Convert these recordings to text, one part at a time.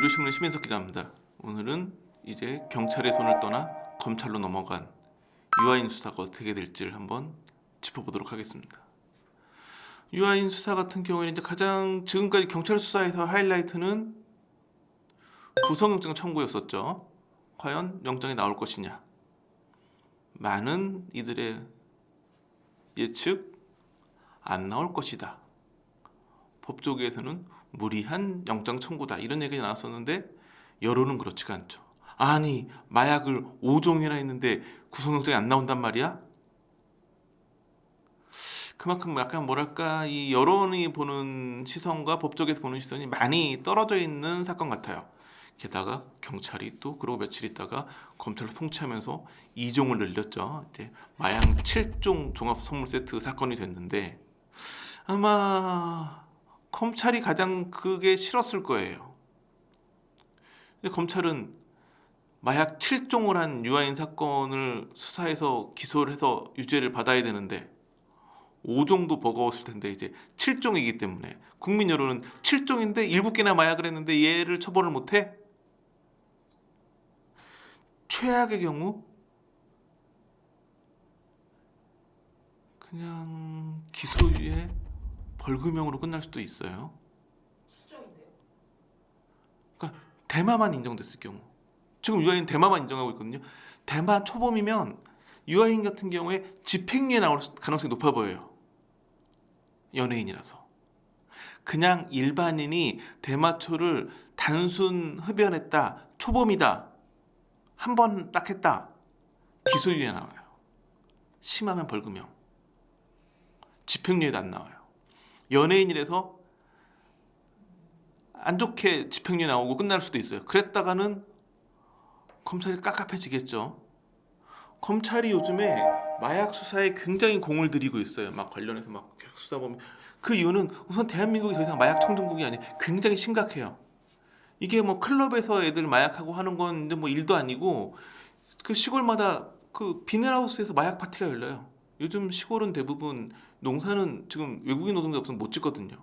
유료신문의 심인석 기자입니다. 오늘은 이제 경찰의 손을 떠나 검찰로 넘어간 유아인 수사가 어떻게 될지를 한번 짚어보도록 하겠습니다. 유아인 수사 같은 경우에는 이제 가장 지금까지 경찰 수사에서 하이라이트는 구속영장 청구였었죠. 과연 영장이 나올 것이냐. 많은 이들의 예측 안 나올 것이다. 법조계에서는 무리한 영장 청구다 이런 얘기가 나왔었는데 여론은 그렇지가 않죠. 아니 마약을 5종이나 했는데 구속영장이 안 나온단 말이야? 그만큼 약간 뭐랄까 이 여론이 보는 시선과 법조계에서 보는 시선이 많이 떨어져 있는 사건 같아요. 게다가 경찰이 또 그러고 며칠 있다가 검찰을 통치하면서 2종을 늘렸죠. 이제 마약 7종 종합 선물 세트 사건이 됐는데 아마 검찰이 가장 그게 싫었을 거예요. 근데 검찰은 마약 7종을 한 유아인 사건을 수사해서 기소를 해서 유죄를 받아야 되는데 5종도 버거웠을 텐데 이제 7종이기 때문에 국민 여론은 7종인데 7개나 마약을 했는데 얘를 처벌을 못해? 최악의 경우 그냥 기소유예 벌금형으로 끝날 수도 있어요. 수정인데요? 그러니까 대마만 인정됐을 경우 지금 유아인 대마만 인정하고 있거든요. 대마 초범이면 유아인 같은 경우에 집행유예 나올 가능성이 높아 보여요. 연예인이라서. 그냥 일반인이 대마초를 단순 흡연했다. 초범이다. 한 번 딱 했다. 기소유예 나와요. 심하면 벌금형. 집행유예도 안 나와요. 연예인이라서 안 좋게 집행유예 나오고 끝날 수도 있어요. 그랬다가는 검찰이 깝깝해지겠죠. 검찰이 요즘에 마약 수사에 굉장히 공을 들이고 있어요. 막 관련해서 막 계속 수사 보면 그 이유는 우선 대한민국이 더 이상 마약 청정국이 아니에요. 굉장히 심각해요. 이게 뭐 클럽에서 애들 마약하고 하는 건 뭐 일도 아니고 그 시골마다 그 비닐하우스에서 마약 파티가 열려요. 요즘 시골은 대부분 농사는 지금 외국인 노동자 없으면 못 짓거든요.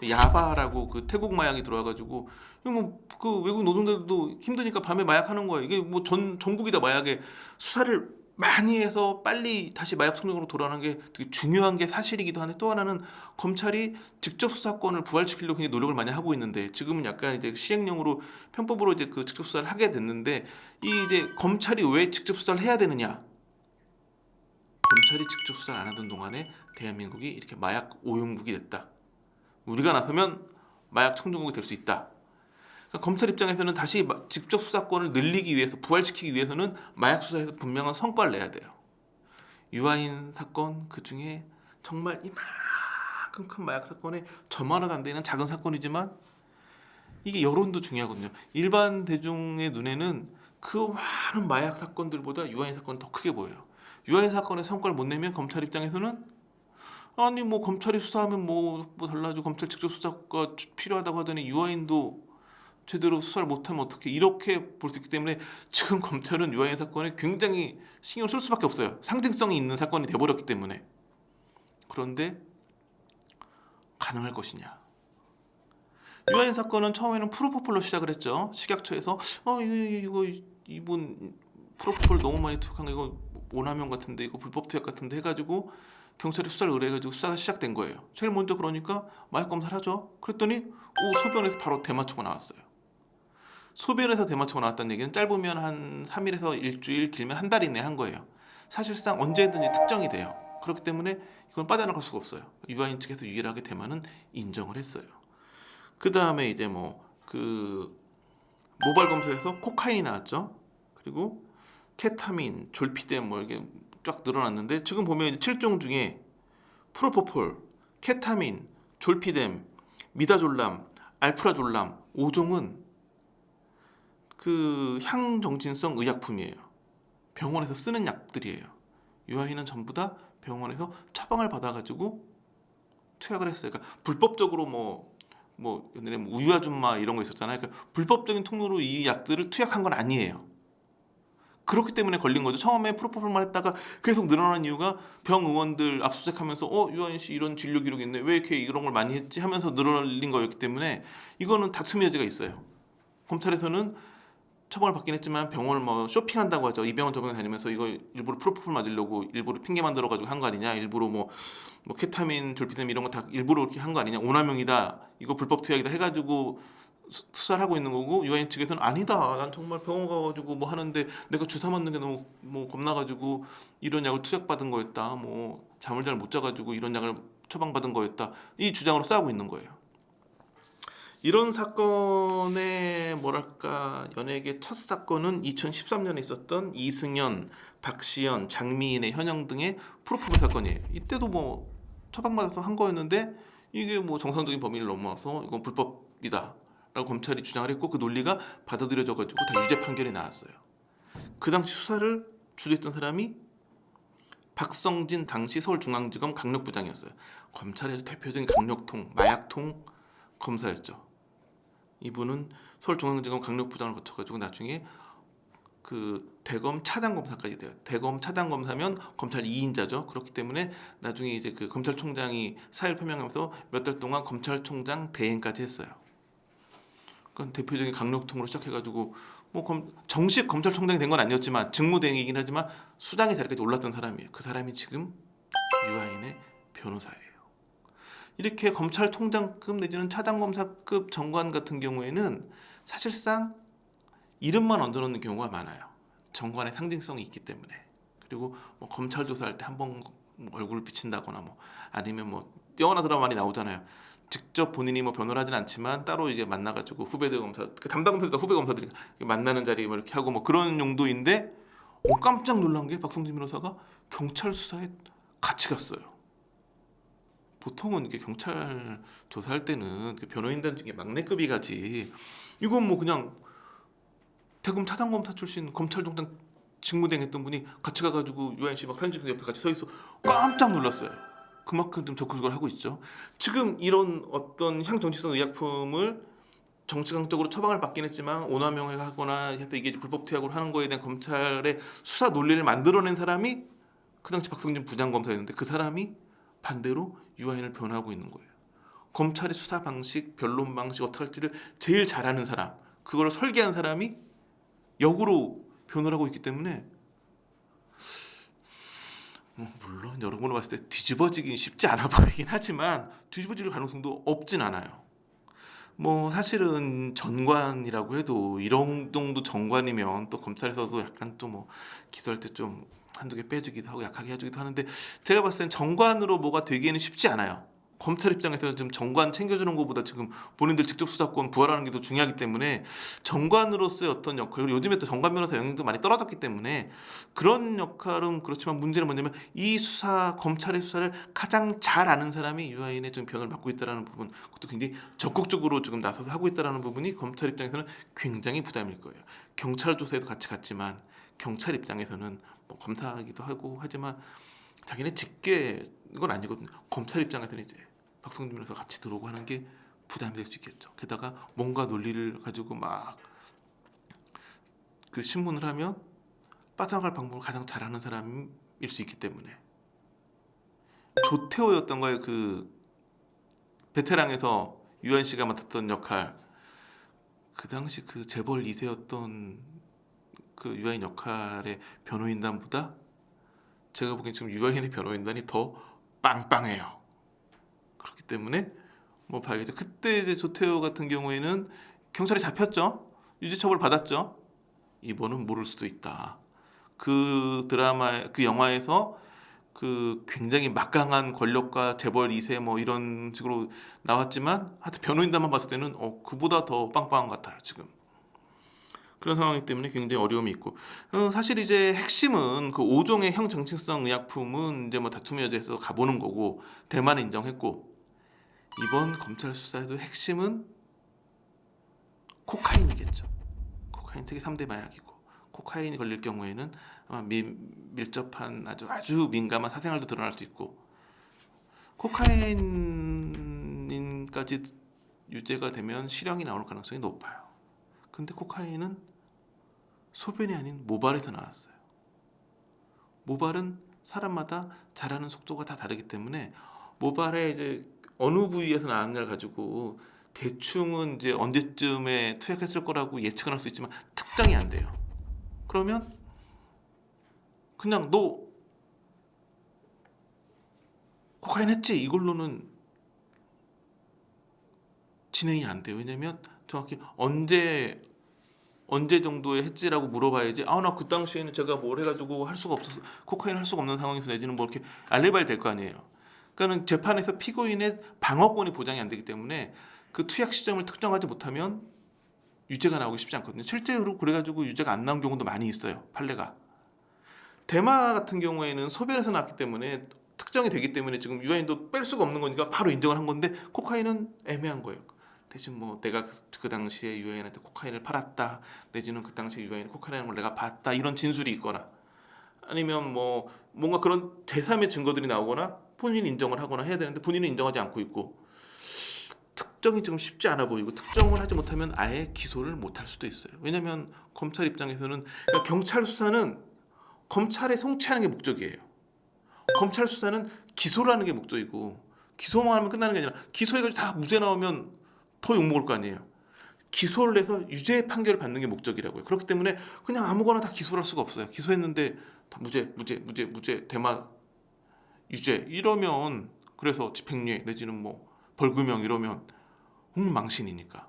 야바라고 그 태국 마약이 들어와가지고 뭐 그 외국 노동자들도 힘드니까 밤에 마약하는 거예요. 이게 뭐 전국이 다 마약에 수사를 많이 해서 빨리 다시 마약 청정으로 돌아가는 게 되게 중요한 게 사실이기도 한데 또 하나는 검찰이 직접 수사권을 부활시키려고 굉장히 노력을 많이 하고 있는데 지금은 약간 이제 시행령으로 편법으로 이제 그 직접 수사를 하게 됐는데 이 이제 검찰이 왜 직접 수사를 해야 되느냐? 검찰이 직접 수사를 안 하던 동안에 대한민국이 이렇게 마약 오염국이 됐다. 우리가 나서면 마약 청정국이 될 수 있다. 그러니까 검찰 입장에서는 다시 직접 수사권을 늘리기 위해서 부활시키기 위해서는 마약 수사에서 분명한 성과를 내야 돼요. 유아인 사건 그 중에 정말 이만큼 큰 마약 사건에 저만 하도 안 되는 작은 사건이지만 이게 여론도 중요하거든요. 일반 대중의 눈에는 그 많은 마약 사건들보다 유아인 사건은 더 크게 보여요. 유아인 사건의 성과를 못 내면 검찰 입장에서는 아니 뭐 검찰이 수사하면 뭐 달라지고 검찰 직접 수사가 필요하다고 하더니 유아인도 제대로 수사를 못하면 어떻게 이렇게 볼 수 있기 때문에 지금 검찰은 유아인 사건에 굉장히 신경을 쓸 수밖에 없어요. 상징성이 있는 사건이 돼버렸기 때문에. 그런데 가능할 것이냐. 유아인 사건은 처음에는 프로포폴로 시작을 했죠. 식약처에서 이거 이분 프로포폴 너무 많이 투약한 거 이거 오남용 같은데 이거 불법 투약 같은데 해가지고 경찰이 수사를 의뢰해가지고 수사가 시작된 거예요. 제일 먼저 그러니까 마약 검사를 하죠. 그랬더니 소변에서 바로 대마초가 나왔어요. 소변에서 대마초가 나왔다는 얘기는 짧으면 한 3일에서 일주일, 길면 한 달 이내에 한 거예요. 사실상 언제든지 특정이 돼요. 그렇기 때문에 이건 빠져나갈 수가 없어요. 유아인 측에서 유일하게 대마는 인정을 했어요. 그 다음에 이제 뭐 그 모발 검사에서 코카인이 나왔죠. 그리고 케타민, 졸피뎀 뭐 이게 쫙 늘어났는데 지금 보면 7종 중에 프로포폴, 케타민, 졸피뎀, 미다졸람, 알프라졸람 5종은 그 향정신성 의약품이에요. 병원에서 쓰는 약들이에요. 유아인은 전부 다 병원에서 처방을 받아가지고 투약을 했어요. 그러니까 불법적으로 옛날에 우유아줌마 이런 거 있었잖아요. 그러니까 불법적인 통로로 이 약들을 투약한 건 아니에요. 그렇기 때문에 걸린 거죠. 처음에 프로포폴만 했다가 계속 늘어나는 이유가 병 의원들 압수수색하면서 유아인 씨 이런 진료 기록이 있네. 왜 이렇게 이런 걸 많이 했지 하면서 늘어난 거였기 때문에 이거는 다툼의 여지가 있어요. 검찰에서는 처벌을 받긴 했지만 병원을 뭐 쇼핑한다고 하죠. 이 병원 저 병원 다니면서 이거 일부러 프로포폴 맞으려고 일부러 핑계 만들어 가지고 한 거 아니냐. 일부러 뭐 케타민, 졸피뎀 이런 거 다 일부러 이렇게 한 거 아니냐. 오남용이다. 이거 불법 투약이다 해가지고 수사를 하고 있는 거고 유아인 측에서는 아니다. 난 정말 병원 가가지고 뭐 하는데 내가 주사 맞는 게 너무 뭐 겁나가지고 이런 약을 투약받은 거였다. 뭐 잠을 잘 못 자가지고 이런 약을 처방받은 거였다. 이 주장으로 싸우고 있는 거예요. 이런 사건의 뭐랄까 연예계 첫 사건은 2013년에 있었던 이승연, 박시연, 장미인의 현영 등의 프로포폴 사건이에요. 이때도 뭐 처방받아서 한 거였는데 이게 뭐 정상적인 범위를 넘어와서 이건 불법이다 라고 검찰이 주장을 했고 그 논리가 받아들여져 가지고 다 유죄 판결이 나왔어요. 그 당시 수사를 주도했던 사람이 박성진 당시 서울중앙지검 강력부장이었어요. 검찰의 대표적인 강력통, 마약통 검사였죠. 이분은 서울중앙지검 강력부장을 거쳐가지고 나중에 그 대검 차장검사까지 돼요. 대검 차장검사면 검찰 2인자죠. 그렇기 때문에 나중에 이제 그 검찰총장이 사의를 표명하면서 몇 달 동안 검찰총장 대행까지 했어요. 그건 대표적인 강력통으로 시작해가지고 뭐 정식 검찰총장이 된 건 아니었지만 직무대행이긴 하지만 수장의 자리까지 올랐던 사람이에요. 그 사람이 지금 유아인의 변호사예요. 이렇게 검찰총장급 내지는 차장검사급 정관 같은 경우에는 사실상 이름만 얹어놓는 경우가 많아요. 정관의 상징성이 있기 때문에. 그리고 뭐 검찰 조사할 때 한번 얼굴을 비친다거나 뭐 아니면 뭐 영화나 드라마 많이 나오잖아요. 직접 본인이 뭐 변호를 하진 않지만 따로 이제 만나가지고 후배들 검사, 그 담당 검사들 후배 검사들이 만나는 자리 뭐 이렇게 하고 뭐 그런 용도인데 깜짝 놀란 게 박성진 변호사가 경찰 수사에 같이 갔어요. 보통은 이렇게 경찰 조사할 때는 변호인단 중에 막내급이 가지. 이건 뭐 그냥 대검 차장검사 출신 검찰총장 직무대행 했던 분이 같이 가가지고 유아인 씨 막 사진 찍는 옆에 같이 서 있어. 깜짝 놀랐어요. 그만큼 좀 적극적으로 하고 있죠. 지금 이런 어떤 향정치성 의약품을 정치강적으로 처방을 받긴 했지만 오남용하거나 이게 불법 투약으로 하는 거에 대한 검찰의 수사 논리를 만들어낸 사람이 그 당시 박성진 부장검사였는데 그 사람이 반대로 유아인을 변호하고 있는 거예요. 검찰의 수사 방식, 변론 방식 어떻게 할지를 제일 잘하는 사람, 그걸 설계한 사람이 역으로 변호를 하고 있기 때문에 물론 여러분으로 봤을 때 뒤집어지긴 쉽지 않아 보이긴 하지만 뒤집어질 가능성도 없진 않아요. 뭐 사실은 전관이라고 해도 이런 정도 전관이면 또 검찰에서도 약간 또 뭐 기소할 때 좀 한두 개 빼주기도 하고 약하게 해주기도 하는데 제가 봤을 땐 정관으로 뭐가 되기에는 쉽지 않아요. 검찰 입장에서는 지금 정관 챙겨주는 것보다 지금 본인들 직접 수사권 부활하는 게 더 중요하기 때문에 정관으로서의 어떤 역할, 그리고 요즘에 또 정관 변호사 영향도 많이 떨어졌기 때문에 그런 역할은 그렇지만 문제는 뭐냐면 이 수사, 검찰의 수사를 가장 잘 아는 사람이 유아인의 좀 변호를 맡고 있다는 부분, 그것도 굉장히 적극적으로 지금 나서서 하고 있다는 부분이 검찰 입장에서는 굉장히 부담일 거예요. 경찰 조사에도 같이 갔지만 경찰 입장에서는 뭐 검사하기도 하고 하지만 자기네 직계 이건 아니거든요. 검찰 입장에서는 이제 박성준 변호사 같이 들어오고 하는 게 부담이 될 수 있겠죠. 게다가 뭔가 논리를 가지고 막 그 신문을 하면 빠져나갈 방법을 가장 잘하는 사람일 수 있기 때문에 조태호였던 거예요. 그 베테랑에서 유한 씨가 맡았던 역할, 그 당시 그 재벌 2세였던 그 유아인 역할의 변호인단보다 제가 보기엔 지금 유아인의 변호인단이 더 빵빵해요. 그렇기 때문에 뭐 봐야겠죠. 그때 이제 조태호 같은 경우에는 경찰에 잡혔죠. 유죄 처벌 받았죠. 이번은 모를 수도 있다. 그 드라마, 그 영화에서 그 굉장히 막강한 권력과 재벌 2세 뭐 이런 식으로 나왔지만 하여튼 변호인단만 봤을 때는 그보다 더 빵빵한 것 같아요. 지금. 그런 상황이기 때문에 굉장히 어려움이 있고 사실 이제 핵심은 그 5종의 형정치성 의약품은 이제 뭐 다툼의 여지에서 가보는 거고 대만은 인정했고 이번 검찰 수사에도 핵심은 코카인이겠죠. 코카인 세계 3대 마약이고 코카인이 걸릴 경우에는 아마 밀접한 아주 민감한 사생활도 드러날 수 있고 코카인까지 유죄가 되면 실형이 나올 가능성이 높아요. 근데 코카인은 소변이 아닌 모발에서 나왔어요. 모발은 사람마다 자라는 속도가 다 다르기 때문에 모발에 이제 어느 부위에서 나왔냐를 가지고 대충은 이제 언제쯤에 투약했을 거라고 예측은 할 수 있지만 특정이 안 돼요. 그러면 그냥 너 코카인 했지 이걸로는 진행이 안 돼요. 왜냐면 정확히 언제 정도에 했지라고 물어봐야지. 아, 나 그 당시에는 제가 뭘 해가지고 할 수가 없어서 코카인 할 수가 없는 상황에서 내지는 뭐 이렇게 알리바이 될 거 아니에요. 그러니까는 재판에서 피고인의 방어권이 보장이 안 되기 때문에 그 투약 시점을 특정하지 못하면 유죄가 나오기 쉽지 않거든요. 실제로 그래가지고 유죄가 안 나온 경우도 많이 있어요. 판례가. 대마 같은 경우에는 소변에서 났기 때문에 특정이 되기 때문에 지금 유아인도 뺄 수가 없는 거니까 바로 인정을 한 건데 코카인은 애매한 거예요. 대신 뭐 내가 그 당시에 유아인한테 코카인을 팔았다 내지는 그 당시에 유아인이 코카인을 걸 내가 봤다 이런 진술이 있거나 아니면 뭐 뭔가 그런 제3의 증거들이 나오거나 본인이 인정을 하거나 해야 되는데 본인은 인정하지 않고 있고 특정이 좀 쉽지 않아 보이고 특정을 하지 못하면 아예 기소를 못할 수도 있어요. 왜냐하면 검찰 입장에서는 그러니까 경찰 수사는 검찰에 송치하는 게 목적이에요. 검찰 수사는 기소를 하는 게 목적이고 기소만 하면 끝나는 게 아니라 기소해가지고 다 무죄 나오면 더 욕먹을 거 아니에요. 기소를 해서 유죄 판결을 받는 게 목적이라고요. 그렇기 때문에 그냥 아무거나 다 기소를 할 수가 없어요. 기소했는데 다 무죄 대마 유죄 이러면 그래서 집행유예 내지는 뭐 벌금형 이러면 흥망신이니까.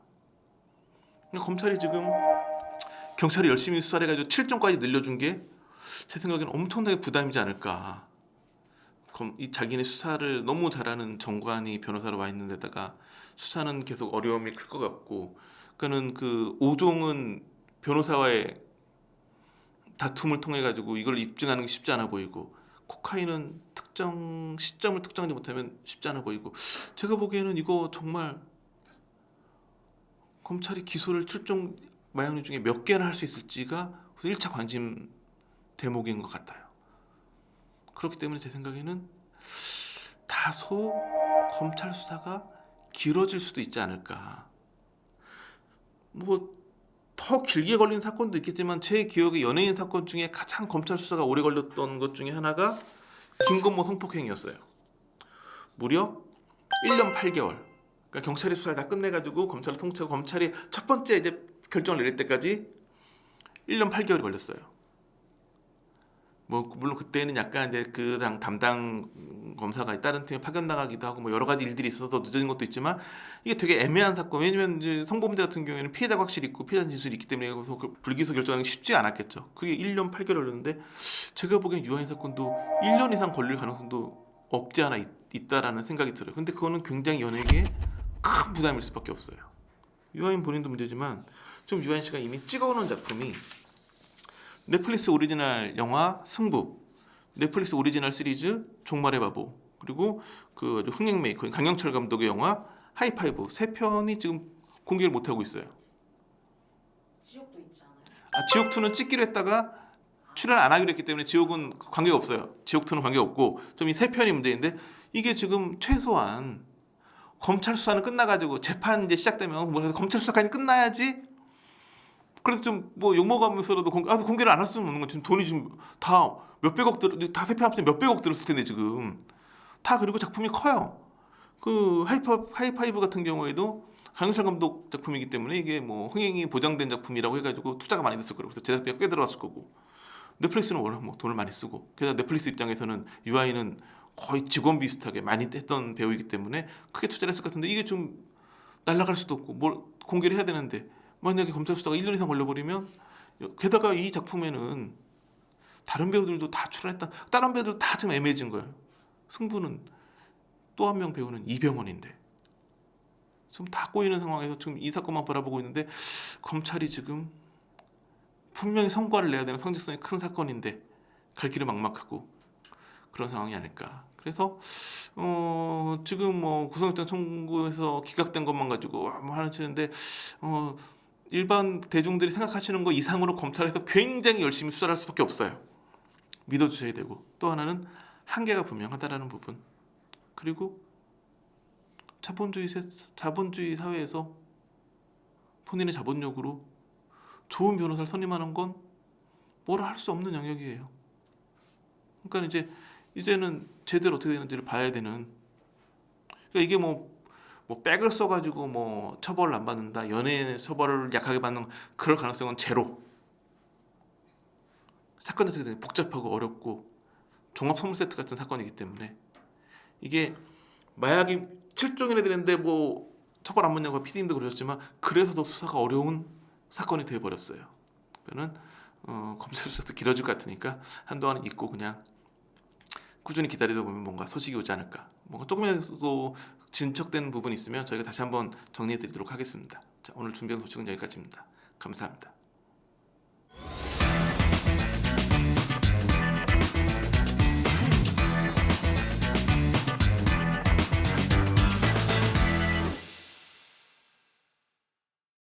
근데 검찰이 지금 경찰이 열심히 수사를 해가지고 7점까지 늘려준 게 제 생각에는 엄청나게 부담이지 않을까. 이 자기네 수사를 너무 잘하는 정관이 변호사로 와 있는 데다가 수사는 계속 어려움이 클 것 같고 그러니까는 그 오종은 변호사와의 다툼을 통해 가지고 이걸 입증하는 게 쉽지 않아 보이고 코카인은 특정 시점을 특정하지 못하면 쉽지 않아 보이고 제가 보기에는 이거 정말 검찰이 기소를 출정 마약류 중에 몇 개나 할 수 있을지가 1차 관심 대목인 것 같아요. 그렇기 때문에 제 생각에는 다소 검찰 수사가 길어질 수도 있지 않을까. 뭐 더 길게 걸린 사건도 있겠지만 제 기억에 연예인 사건 중에 가장 검찰 수사가 오래 걸렸던 것 중에 하나가 김건모 성폭행이었어요. 무려 1년 8개월. 그러니까 경찰이 수사를 다 끝내가지고 검찰을 통치하고 검찰이 첫 번째 이제 결정을 내릴 때까지 1년 8개월이 걸렸어요. 뭐 물론 그때는 약간 이제 그 당 담당 검사가 다른 팀에 파견 나가기도 하고 뭐 여러 가지 일들이 있어서 늦어진 것도 있지만 이게 되게 애매한 사건. 왜냐면 이제 성범죄 같은 경우에는 피해자가 확실히 있고 피해자 진술이 있기 때문에 그래서 그 불기소 결정하기 쉽지 않았겠죠. 그게 1년 8개월 걸렸는데 제가 보기엔 유아인 사건도 1년 이상 걸릴 가능성도 없지 않아 있다라는 생각이 들어요. 근데 그거는 굉장히 연예계에 큰 부담일 수밖에 없어요. 유아인 본인도 문제지만 지금 유아인 씨가 이미 찍어놓은 작품이 넷플릭스 오리지널 영화 승부, 넷플릭스 오리지널 시리즈 종말의 바보, 그리고 그 아주 흥행 메이커 강영철 감독의 영화 하이파이브 세 편이 지금 공개를 못 하고 있어요. 지옥도 있지 않아요? 지옥 2는 찍기로 했다가 출연 안 하기로 했기 때문에 지옥은 관계가 없어요. 지옥 2는 관계가 없고 좀 이 세 편이 문제인데 이게 지금 최소한 검찰 수사는 끝나가지고 재판 이제 시작되면 뭐 검찰 수사까지 끝나야지. 그래서 좀 뭐 욕먹으면서라도 공개를 안 할 수는 없는 거. 지금 돈이 지금 다 몇백억 다 세 편 합치면 몇백억 들었을 텐데 지금 다 그리고 작품이 커요. 그 하이파이브 같은 경우에도 강영철 감독 작품이기 때문에 이게 뭐 흥행이 보장된 작품이라고 해가지고 투자가 많이 됐을 거고 그래서 제작비가 꽤 들어갔을 거고 넷플릭스는 워낙 뭐 돈을 많이 쓰고 게다가 넷플릭스 입장에서는 유아인은 거의 직원 비슷하게 많이 했던 배우이기 때문에 크게 투자를 했을 것 같은데 이게 좀 날아갈 수도 없고 뭘 공개를 해야 되는데 만약에 검찰 수사가 1년 이상 걸려버리면 게다가 이 작품에는 다른 배우들도 다 출연했다. 다른 배우들 다 지금 애매해진 거예요. 승부는 또 한 명 배우는 이병헌인데 지금 다 꼬이는 상황에서 지금 이 사건만 바라보고 있는데 검찰이 지금 분명히 성과를 내야 되는 성직성이 큰 사건인데 갈 길이 막막하고 그런 상황이 아닐까. 그래서 지금 뭐 구속영장 청구해서 기각된 것만 가지고 뭐 하시는데 일반 대중들이 생각하시는 거 이상으로 검찰에서 굉장히 열심히 수사를 할 수밖에 없어요. 믿어주셔야 되고 또 하나는 한계가 분명하다라는 부분 그리고 자본주의 사회에서 본인의 자본력으로 좋은 변호사를 선임하는 건 뭐라 할 수 없는 영역이에요. 그러니까 이제는 제대로 어떻게 되는지를 봐야 되는. 그러니까 이게 뭐 뭐 백을 써가지고 뭐 처벌을 안 받는다, 연예인 처벌을 약하게 받는 그럴 가능성은 제로. 사건 자체가 되게 복잡하고 어렵고 종합 선물 세트 같은 사건이기 때문에 이게 마약이 7종이나 되는데 뭐 처벌 안 받냐고 PD님도 그러셨지만 그래서 더 수사가 어려운 사건이 되어버렸어요. 그러면 검찰 수사도 길어질 것 같으니까 한동안 잊고 그냥 꾸준히 기다리다 보면 뭔가 소식이 오지 않을까. 뭔가 조금이라도 진척된 부분이 있으면 저희가 다시 한번 정리해드리도록 하겠습니다. 자, 오늘 준비한 소식은 여기까지입니다. 감사합니다.